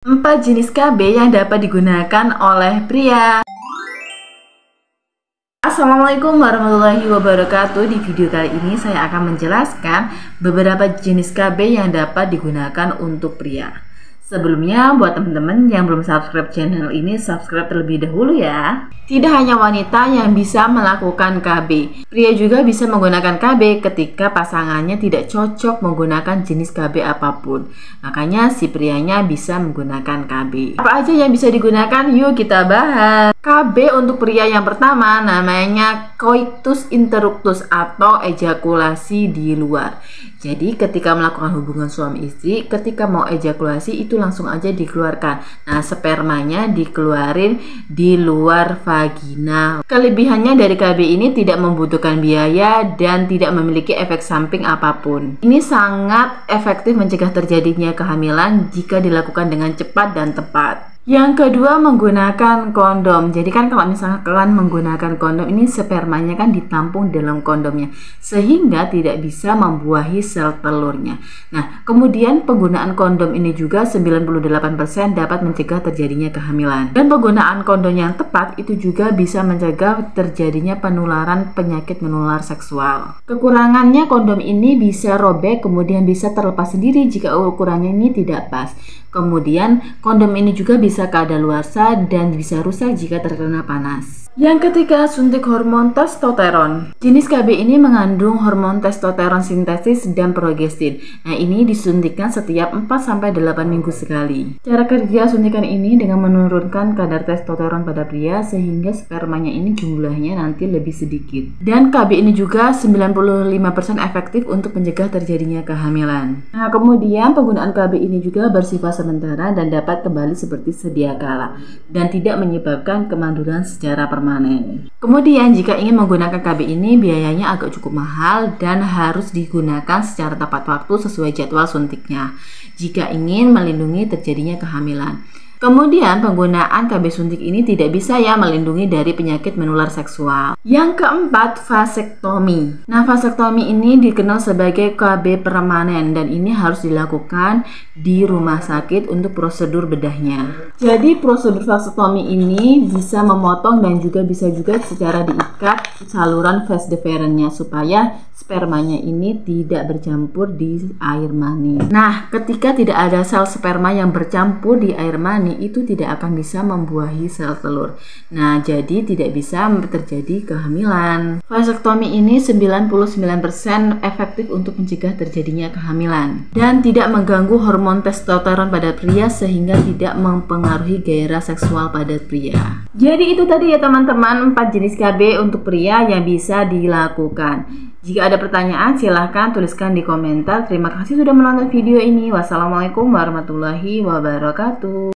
4 jenis KB yang dapat digunakan oleh pria. Assalamualaikum warahmatullahi wabarakatuh. Di video kali ini saya akan menjelaskan beberapa jenis KB yang dapat digunakan untuk pria. Sebelumnya, buat teman-teman yang belum subscribe channel ini, subscribe terlebih dahulu ya. Tidak hanya wanita yang bisa melakukan KB, pria juga bisa menggunakan KB ketika pasangannya tidak cocok menggunakan jenis KB apapun. Makanya si prianya bisa menggunakan KB. Apa aja yang bisa digunakan? Yuk kita bahas. KB untuk pria yang pertama namanya coitus interruptus atau ejakulasi di luar. Jadi ketika melakukan hubungan suami istri, ketika mau ejakulasi itu langsung aja dikeluarkan. Nah, spermanya dikeluarin di luar vagina. Kelebihannya dari KB ini tidak membutuhkan biaya dan tidak memiliki efek samping apapun. Ini sangat efektif mencegah terjadinya kehamilan jika dilakukan dengan cepat dan tepat. Yang kedua, menggunakan kondom. Jadi kan kalau misalnya kalian menggunakan kondom, ini spermanya kan ditampung dalam kondomnya sehingga tidak bisa membuahi sel telurnya. Nah, kemudian penggunaan kondom ini juga 98% dapat mencegah terjadinya kehamilan. Dan penggunaan kondom yang tepat itu juga bisa mencegah terjadinya penularan penyakit menular seksual. Kekurangannya, kondom ini bisa robek kemudian bisa terlepas sendiri jika ukurannya ini tidak pas. Kemudian kondom ini juga bisa kadaluarsa dan bisa rusak jika terkena panas. Yang ketiga, suntik hormon testosteron. Jenis KB ini mengandung hormon testosteron sintesis dan progestin. Nah, ini disuntikkan setiap 4-8 minggu sekali. Cara kerja suntikan ini dengan menurunkan kadar testosteron pada pria sehingga spermanya ini jumlahnya nanti lebih sedikit. Dan KB ini juga 95% efektif untuk mencegah terjadinya kehamilan. Nah, kemudian penggunaan KB ini juga bersifat sementara dan dapat kembali seperti sedia kala dan tidak menyebabkan kemanduran secara permanen. Kemudian jika ingin menggunakan KB ini biayanya agak cukup mahal dan harus digunakan secara tepat waktu sesuai jadwal suntiknya jika ingin melindungi terjadinya kehamilan. Kemudian penggunaan KB suntik ini tidak bisa ya melindungi dari penyakit menular seksual. Yang keempat, vasektomi. Nah, vasektomi ini dikenal sebagai KB permanen dan ini harus dilakukan di rumah sakit untuk prosedur bedahnya. Jadi prosedur vasektomi ini bisa memotong dan juga bisa juga secara diikat saluran vas deferensnya supaya spermanya ini tidak bercampur di air mani. Nah, ketika tidak ada sel sperma yang bercampur di air mani, itu tidak akan bisa membuahi sel telur. Nah, jadi tidak bisa terjadi kehamilan. Vasektomi ini 99% efektif untuk mencegah terjadinya kehamilan dan tidak mengganggu hormon testosteron pada pria sehingga tidak mempengaruhi gairah seksual pada pria. Jadi itu tadi ya teman-teman, 4 jenis KB untuk pria yang bisa dilakukan. Jika ada pertanyaan silahkan tuliskan di komentar. Terima kasih sudah menonton video ini. Wassalamualaikum warahmatullahi wabarakatuh.